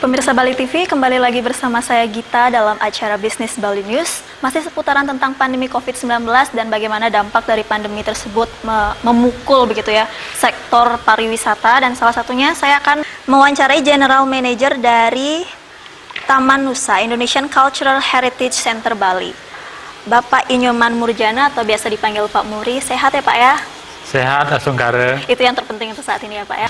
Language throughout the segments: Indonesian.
Pemirsa Bali TV, kembali lagi bersama saya Gita dalam acara Bisnis Bali News. Masih seputaran tentang pandemi COVID-19 dan bagaimana dampak dari pandemi tersebut memukul begitu ya sektor pariwisata. Dan salah satunya saya akan mewawancarai General Manager dari Taman Nusa Indonesian Cultural Heritage Center Bali, Bapak Inyoman Murjana atau biasa dipanggil Pak Muri. Sehat ya Pak ya? Sehat, Asungkare. Itu yang terpenting untuk saat ini ya Pak ya.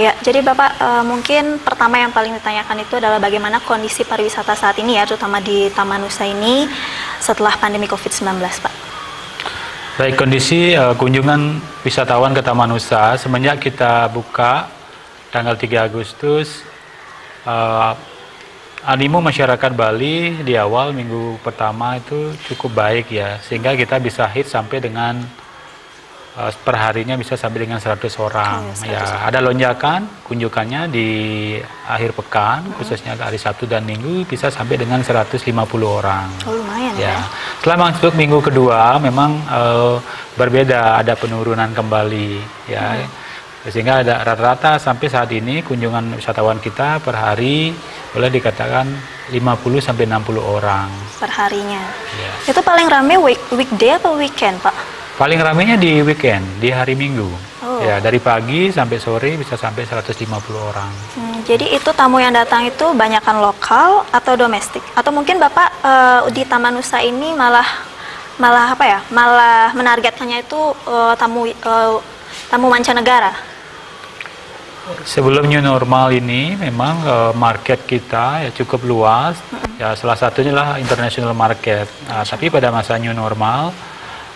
Ya, jadi Bapak mungkin pertama yang paling ditanyakan itu adalah bagaimana kondisi pariwisata saat ini ya, terutama di Taman Nusa ini setelah pandemi COVID-19 Pak. Baik, kondisi kunjungan wisatawan ke Taman Nusa semenjak kita buka tanggal 3 Agustus, animo masyarakat Bali di awal minggu pertama itu cukup baik ya, sehingga kita bisa hit sampai dengan perharinya bisa sampai dengan 100 orang. Ya, ada lonjakan kunjungannya di akhir pekan, khususnya hari Sabtu dan Minggu bisa sampai dengan 150 orang. Oh, lumayan ya. Setelah masuk minggu kedua memang berbeda, ada penurunan kembali ya. Sehingga ada rata-rata sampai saat ini kunjungan wisatawan kita per hari boleh dikatakan 50 sampai 60 orang Per harinya. Ya. Itu paling rame weekday atau weekend Pak? Paling ramainya di weekend, di hari Minggu. Oh. Ya, dari pagi sampai sore bisa sampai 150 orang. Jadi itu tamu yang datang itu banyakan lokal atau domestik? Atau mungkin Bapak di Taman Nusa ini malah apa ya? Malah menargetkannya itu tamu mancanegara? Sebelum new normal ini memang market kita ya cukup luas. Ya, salah satunya lah international market. Tapi pada masa new normal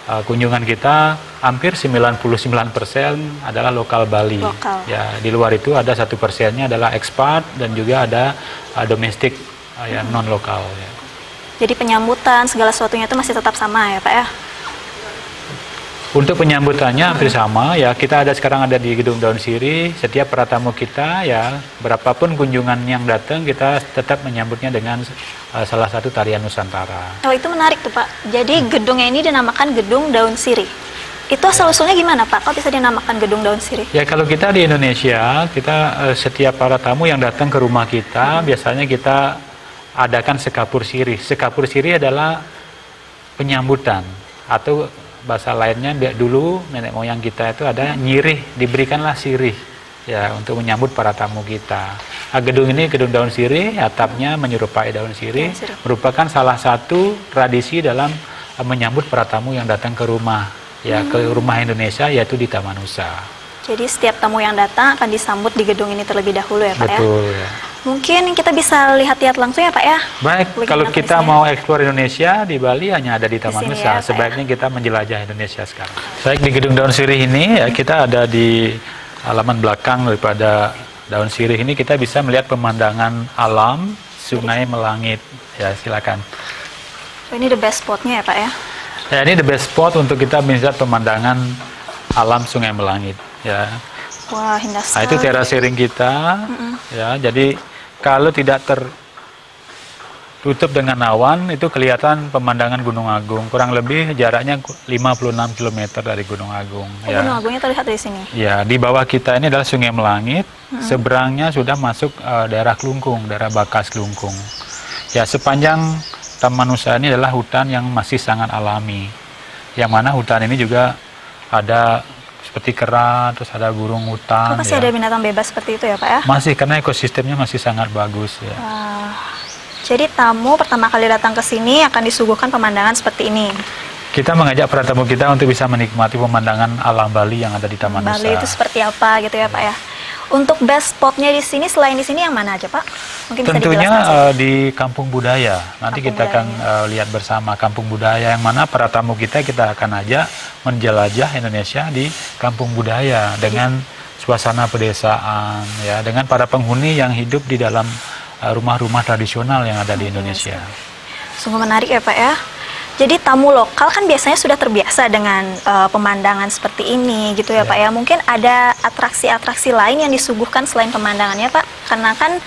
kunjungan kita hampir 99% adalah lokal Bali. Ya, di luar itu ada 1%-nya adalah ekspat dan juga ada domestik yang non lokal. Ya. Jadi penyambutan segala sesuatunya itu masih tetap sama ya Pak ya? Untuk penyambutannya hampir sama ya. Kita sekarang ada di Gedung Daun Sirih. Setiap para tamu kita ya, berapapun kunjungan yang datang kita tetap menyambutnya dengan salah satu tarian Nusantara. Oh, itu menarik tuh Pak. Jadi gedungnya ini dinamakan Gedung Daun Sirih. Itu asal-usulnya gimana Pak? Kok bisa dinamakan Gedung Daun Sirih? Ya, kalau kita di Indonesia, kita setiap para tamu yang datang ke rumah kita, biasanya kita adakan sekapur sirih. Sekapur sirih adalah penyambutan, atau bahasa lainnya dulu nenek moyang kita itu ada nyirih, diberikanlah sirih ya untuk menyambut para tamu kita. Gedung ini Gedung Daun Sirih, atapnya menyerupai daun sirih, merupakan salah satu tradisi dalam menyambut para tamu yang datang ke rumah ya, ke rumah Indonesia, yaitu di Taman Nusa. Jadi setiap tamu yang datang akan disambut di gedung ini terlebih dahulu ya Pak. Betul, ya. Mungkin kita bisa lihat-lihat langsung ya Pak ya. Baik, kalau kita mau eksplor Indonesia di Bali hanya ada di Taman Nusa. Ya, sebaiknya kita menjelajah Indonesia sekarang. Baik, di Gedung Daun Sirih ini ya, kita ada di halaman belakang daripada Daun Sirih ini, kita bisa melihat pemandangan alam Sungai Melangit. Ya, silakan. So, ini the best spotnya ya Pak ya? Ya, ini the best spot untuk kita melihat pemandangan alam Sungai Melangit. Ya. Wah, indah sekali. Nah, itu terasering kita. Ya, jadi kalau tidak tertutup dengan awan, itu kelihatan pemandangan Gunung Agung. Kurang lebih jaraknya 56 km dari Gunung Agung. Ya. Gunung Agungnya terlihat dari sini? Ya, di bawah kita ini adalah Sungai Melangit. Seberangnya sudah masuk daerah Klungkung, daerah Bakas Klungkung. Ya, sepanjang Taman Nusa ini adalah hutan yang masih sangat alami. Yang mana hutan ini juga ada seperti kera, terus ada burung hutan. Masih ada binatang bebas seperti itu ya Pak ya? Masih, karena ekosistemnya masih sangat bagus ya. Jadi tamu pertama kali datang ke sini akan disuguhkan pemandangan seperti ini. Kita mengajak para tamu kita untuk bisa menikmati pemandangan alam Bali yang ada di Taman Nusa. Bali itu seperti apa gitu ya Pak ya? Untuk best spotnya di sini, selain di sini yang mana aja Pak? Mungkin tentunya di Kampung Budaya. Nanti kita akan lihat bersama Kampung Budaya, yang mana para tamu kita akan ajak menjelajah Indonesia di Kampung Budaya dengan suasana pedesaan ya, dengan para penghuni yang hidup di dalam rumah-rumah tradisional yang ada di Indonesia. Sungguh menarik ya Pak ya. Jadi tamu lokal kan biasanya sudah terbiasa dengan pemandangan seperti ini gitu ya Pak ya. Mungkin ada atraksi-atraksi lain yang disuguhkan selain pemandangannya Pak. Karena kan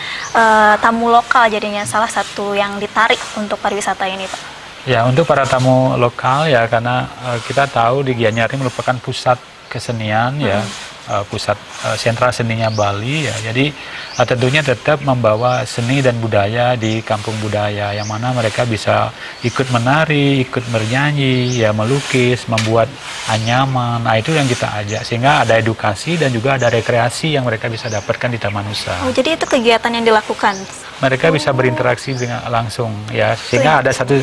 tamu lokal jadinya salah satu yang ditarik untuk pariwisata ini Pak. Ya, untuk para tamu lokal ya, karena kita tahu di Gianyar ini merupakan pusat kesenian ya. pusat sentra seninya Bali ya. Jadi tentunya tetap membawa seni dan budaya di kampung budaya, yang mana mereka bisa ikut menari, ikut bernyanyi, ya melukis, membuat anyaman. Nah, itu yang kita ajak, sehingga ada edukasi dan juga ada rekreasi yang mereka bisa dapatkan di Taman Nusa. Oh, jadi itu kegiatan yang dilakukan? Mereka bisa berinteraksi dengan langsung ya, sehingga ada satu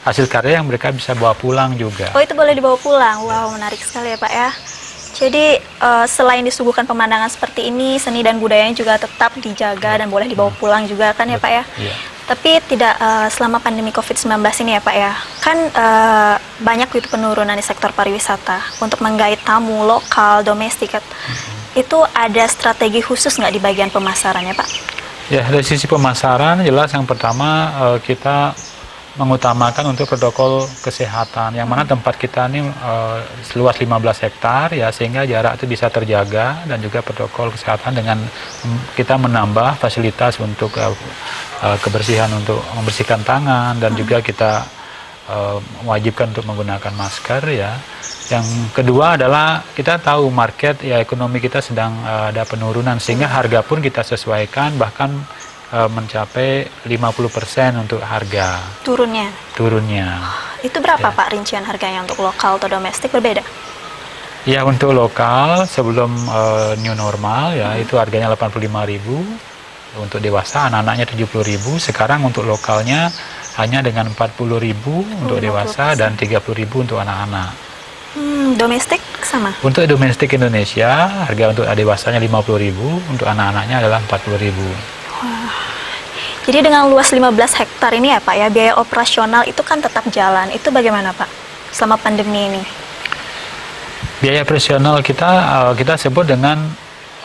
hasil karya yang mereka bisa bawa pulang juga. Oh, itu boleh dibawa pulang. Wow, menarik sekali ya Pak ya. Jadi selain disuguhkan pemandangan seperti ini, seni dan budayanya juga tetap dijaga dan boleh dibawa pulang juga kan ya Pak ya. Iya. Tapi tidak selama pandemi COVID-19 ini ya Pak ya, kan banyak itu penurunan di sektor pariwisata untuk menggait tamu lokal, domestik. Itu ada strategi khusus nggak di bagian pemasarannya Pak? Ya, dari sisi pemasaran jelas yang pertama kita mengutamakan untuk protokol kesehatan, yang mana tempat kita ini seluas 15 hektar ya, sehingga jarak itu bisa terjaga, dan juga protokol kesehatan dengan kita menambah fasilitas untuk kebersihan, untuk membersihkan tangan, dan juga kita mewajibkan untuk menggunakan masker ya. Yang kedua adalah kita tahu market ya, ekonomi kita sedang ada penurunan, sehingga harga pun kita sesuaikan, bahkan mencapai 50% untuk harga turunnya. Itu berapa Pak rincian harganya untuk lokal atau domestik, berbeda? Ya, untuk lokal sebelum new normal ya itu harganya 85.000 untuk dewasa, anak-anaknya 70.000. Sekarang untuk lokalnya hanya dengan 40.000 untuk dewasa dan 30.000 untuk anak-anak. Domestik sama? Untuk domestik Indonesia harga untuk dewasanya 50.000, untuk anak-anaknya adalah 40.000. Wah. Jadi dengan luas 15 hektar ini ya Pak ya, biaya operasional itu kan tetap jalan. Itu bagaimana Pak selama pandemi ini? Biaya operasional kita sebut dengan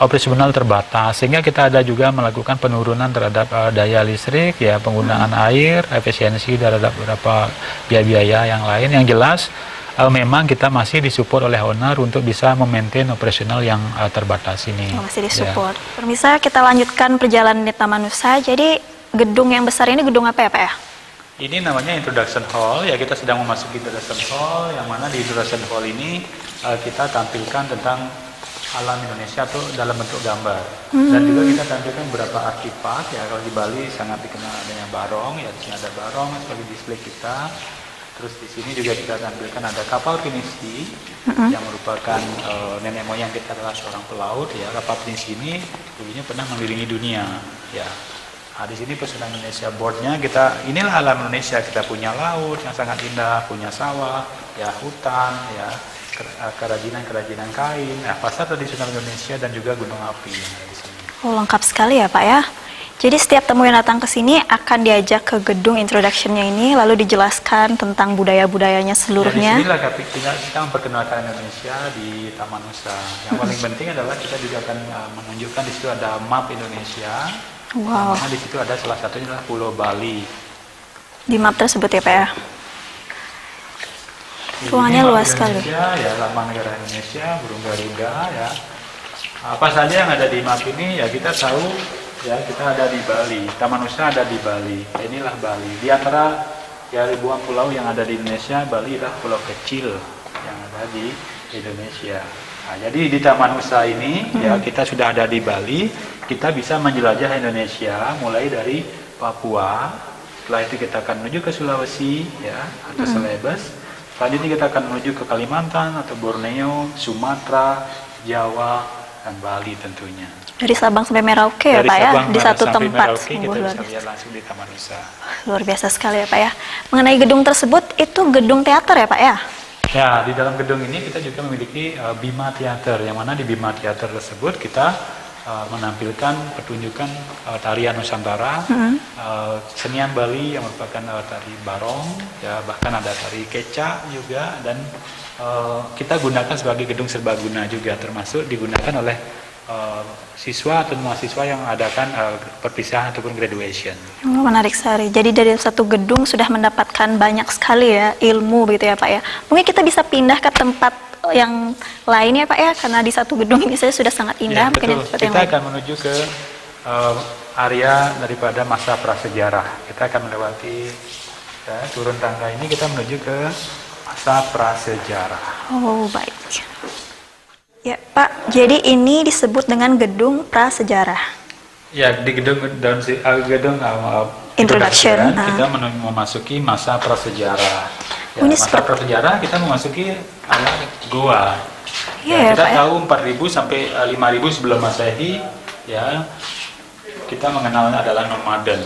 operasional terbatas, sehingga kita ada juga melakukan penurunan terhadap daya listrik ya, penggunaan air, efisiensi terhadap beberapa biaya-biaya yang lain. Yang jelas memang kita masih disupport oleh owner untuk bisa memaintain operasional yang terbatas ini. Masih disupport. Ya. Permisa, kita lanjutkan perjalanan di Taman Nusa. Jadi gedung yang besar ini gedung apa ya Pak ya? Ini namanya Introduction Hall ya, kita sedang memasuki Introduction Hall, yang mana di Introduction Hall ini kita tampilkan tentang alam Indonesia tuh dalam bentuk gambar. Dan juga kita tampilkan beberapa artefak ya, kalau di Bali sangat dikenal dengan barong ya, di sini ada barong sebagai display kita. Terus di sini juga kita tampilkan ada kapal pinisi yang merupakan nenek moyang kita adalah seorang pelaut ya. Kapal pinisi ini dulunya pernah mengelilingi dunia ya. Nah, di sini Pesona Indonesia boardnya inilah alam Indonesia, kita punya laut yang sangat indah, punya sawah ya, hutan ya, kerajinan kain, pasar tradisional Indonesia, dan juga gunung api yang ada di sini. Oh, lengkap sekali ya Pak ya. Jadi setiap tamu yang datang ke sini akan diajak ke gedung introduction-nya ini, lalu dijelaskan tentang budaya-budayanya seluruhnya. Ya, di sinilah kita memperkenalkan Indonesia di Taman Nusa. Yang paling penting adalah kita juga akan menunjukkan di situ ada map Indonesia. Wow. Di situ ada salah satunya adalah Pulau Bali. Di map tersebut ya Pak ya. Ruangnya luas sekali. Ya, lambang negara Indonesia, burung garuda ya. Apa saja yang ada di map ini ya kita tahu. Ya, kita ada di Bali, Taman Nusa ada di Bali. Inilah Bali. Di antara ya ribuan pulau yang ada di Indonesia, Bali adalah pulau kecil yang ada di Indonesia. Nah, jadi di Taman Nusa ini ya kita sudah ada di Bali. Kita bisa menjelajah Indonesia mulai dari Papua. Setelah itu kita akan menuju ke Sulawesi ya, atau Celebes. Selanjutnya kita akan menuju ke Kalimantan atau Borneo, Sumatera, Jawa, dan Bali tentunya. Dari Sabang sampai Merauke ya Pak ya, di satu tempat. Merauke, kita bisa lihat langsung di Taman Nusa. Luar biasa sekali ya Pak ya. Mengenai gedung tersebut, itu gedung teater ya Pak ya? Ya, di dalam gedung ini kita juga memiliki Bima Theater, yang mana di Bima Theater tersebut kita menampilkan pertunjukan tarian Nusantara, senian Bali yang merupakan tari barong, ya, bahkan ada tari kecak juga, dan kita gunakan sebagai gedung serbaguna juga, termasuk digunakan oleh siswa atau mahasiswa yang adakan perpisahan ataupun graduation. Oh, menarik sekali. Jadi dari satu gedung sudah mendapatkan banyak sekali ya ilmu begitu ya Pak ya. Mungkin kita bisa pindah ke tempat yang lain ya Pak ya, karena di satu gedung ini saya sudah sangat indah. Ya, mungkin betul. Kita akan menuju ke area daripada masa prasejarah. Kita akan melewati ya, turun tangga ini, kita menuju ke masa prasejarah. Oh, baik. Ya Pak, jadi ini disebut dengan gedung prasejarah. Ya, di gedung Introduction, kita memasuki masa prasejarah. Ya, ini masa prasejarah kita memasuki goa. Iya, Kita Pak, tahu 4000 sampai 5000 sebelum Masehi, ya kita mengenalnya adalah nomaden,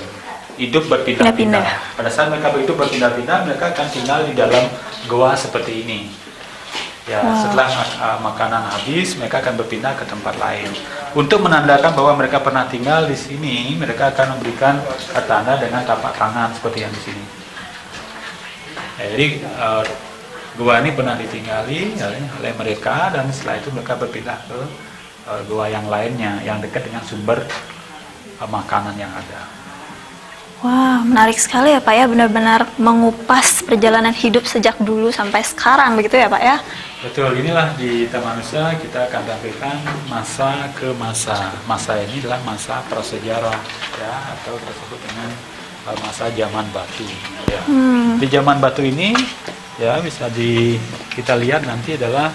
hidup berpindah-pindah. Pada saat mereka hidup berpindah-pindah, mereka akan tinggal di dalam goa seperti ini. Ya, setelah makanan habis, mereka akan berpindah ke tempat lain. Untuk menandakan bahwa mereka pernah tinggal di sini, mereka akan memberikan tanda dengan tapak tangan seperti yang di sini. Ya, jadi gua ini pernah ditinggali oleh mereka, dan setelah itu mereka berpindah ke gua yang lainnya yang dekat dengan sumber makanan yang ada. Wah, menarik sekali ya Pak ya, benar-benar mengupas perjalanan hidup sejak dulu sampai sekarang begitu ya Pak ya? Betul, inilah di Taman Nusa kita akan tampilkan masa ke masa. Masa ini adalah masa prasejarah ya, atau disebut dengan masa zaman batu ya. Di zaman batu ini ya bisa kita lihat nanti adalah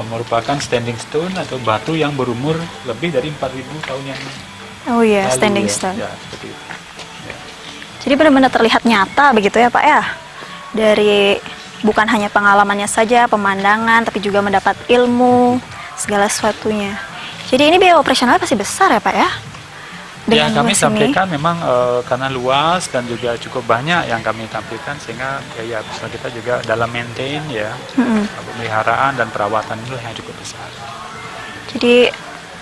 merupakan standing stone atau batu yang berumur lebih dari 4000 tahun yang Oh iya, lalu, standing ya. stone. Ya, seperti itu. Ya. Jadi benar-benar terlihat nyata begitu ya Pak ya? Dari bukan hanya pengalamannya saja, pemandangan, tapi juga mendapat ilmu, segala sesuatunya. Jadi ini biaya operasional pasti besar ya Pak ya? Ya, kami sampaikan memang karena luas dan juga cukup banyak yang kami tampilkan, sehingga biaya besar kita juga dalam maintain ya, pemeliharaan dan perawatan itu yang cukup besar. Jadi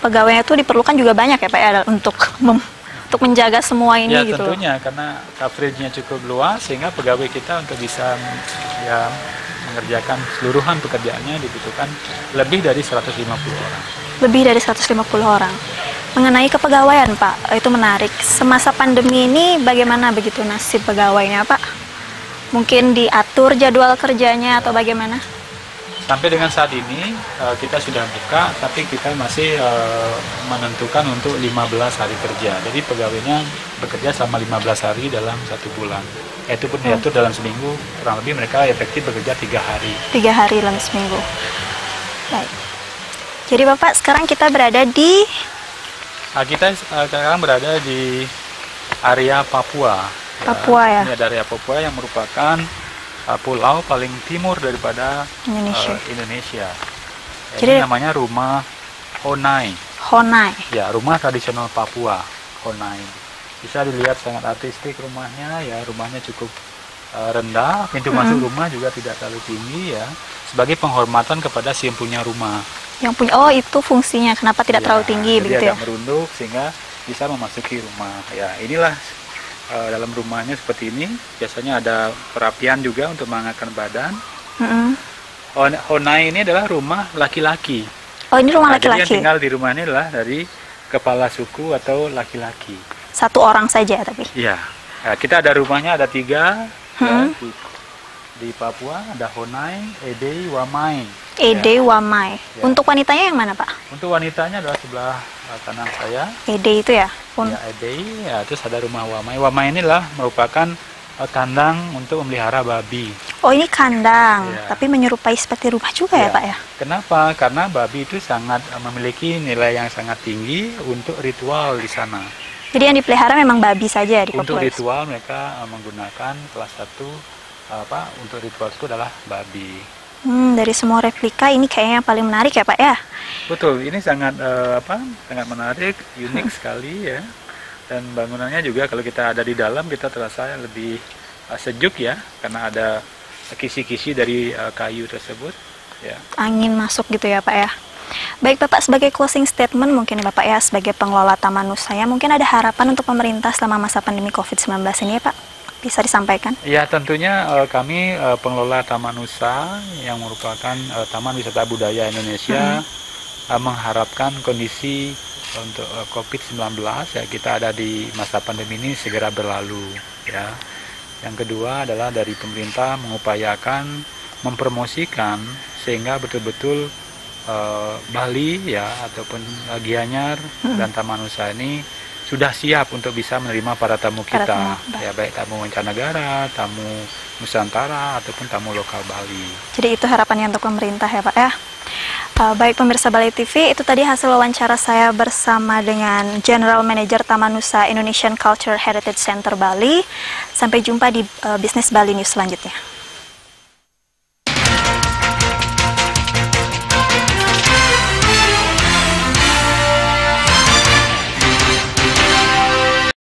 pegawainya itu diperlukan juga banyak ya Pak ya untuk menjaga semua ini ya, gitu. Ya tentunya karena coveragenya cukup luas, sehingga pegawai kita untuk bisa ya mengerjakan seluruhan pekerjaannya dibutuhkan lebih dari 150 orang. Lebih dari 150 orang. Mengenai kepegawaian Pak, itu menarik. Semasa pandemi ini bagaimana begitu nasib pegawainya Pak? Mungkin diatur jadwal kerjanya atau bagaimana? Sampai dengan saat ini kita sudah buka, tapi kita masih menentukan untuk 15 hari kerja. Jadi pegawainya bekerja selama 15 hari dalam 1 bulan. Itu pun diatur dalam seminggu, kurang lebih mereka efektif bekerja 3 hari. 3 hari dalam seminggu. Baik. Jadi Bapak, sekarang kita berada di... kita sekarang berada di area Papua. Papua ya? Ini ada area Papua yang merupakan pulau paling timur daripada Indonesia. Jadi ini namanya rumah Honai. Honai. Ya, rumah tradisional Papua, Honai. Bisa dilihat sangat artistik rumahnya, ya rumahnya cukup rendah, pintu masuk rumah juga tidak terlalu tinggi ya, sebagai penghormatan kepada si yang punya rumah. Yang punya, oh itu fungsinya, kenapa tidak terlalu tinggi begitu ya? Agak merunduk sehingga bisa memasuki rumah. Ya, inilah dalam rumahnya seperti ini. Biasanya ada perapian juga untuk mengangkat badan. Honai ini adalah rumah laki-laki. Oh, ini rumah laki-laki. Jadi yang tinggal di rumah ini adalah dari kepala suku atau laki-laki. Satu orang saja tapi? Iya. Ya, kita ada rumahnya ada 3 ya, di Papua, ada Honai, Edei, Wamai. Edei, Wamai. Ya. Untuk wanitanya yang mana Pak? Untuk wanitanya adalah sebelah kanan saya. Edei itu ya? Ya, Edei, ya, terus ada rumah Wamai. Wamai inilah merupakan kandang untuk memelihara babi. Oh, ini kandang, ya. Tapi menyerupai seperti rumah juga ya Pak ya? Kenapa? Karena babi itu sangat memiliki nilai yang sangat tinggi untuk ritual di sana. Jadi yang dipelihara memang babi saja di Papua? Untuk ritual mereka menggunakan kelas 1, untuk ritual itu adalah babi. Dari semua replika ini kayaknya yang paling menarik ya Pak ya? Betul, ini sangat sangat menarik, unik sekali ya. Dan bangunannya juga kalau kita ada di dalam kita terasa lebih sejuk ya, karena ada kisi-kisi dari kayu tersebut ya. Angin masuk gitu ya Pak ya. Baik Bapak, sebagai closing statement mungkin Bapak ya, sebagai pengelola Taman Nusa, mungkin ada harapan untuk pemerintah selama masa pandemi COVID-19 ini ya Pak? Bisa disampaikan? Ya, tentunya kami pengelola Taman Nusa yang merupakan Taman Wisata Budaya Indonesia mengharapkan kondisi untuk COVID-19 ya, kita ada di masa pandemi ini segera berlalu ya. Yang kedua adalah dari pemerintah mengupayakan mempromosikan sehingga betul-betul Bali ya ataupun Gianyar dan Taman Nusa ini sudah siap untuk bisa menerima para tamu kita, ya baik tamu mancanegara, tamu Nusantara ataupun tamu lokal Bali. Jadi itu harapannya untuk pemerintah ya Pak ya. Baik pemirsa Bali TV, itu tadi hasil wawancara saya bersama dengan General Manager Taman Nusa Indonesian Culture Heritage Center Bali. Sampai jumpa di Bisnis Bali News selanjutnya.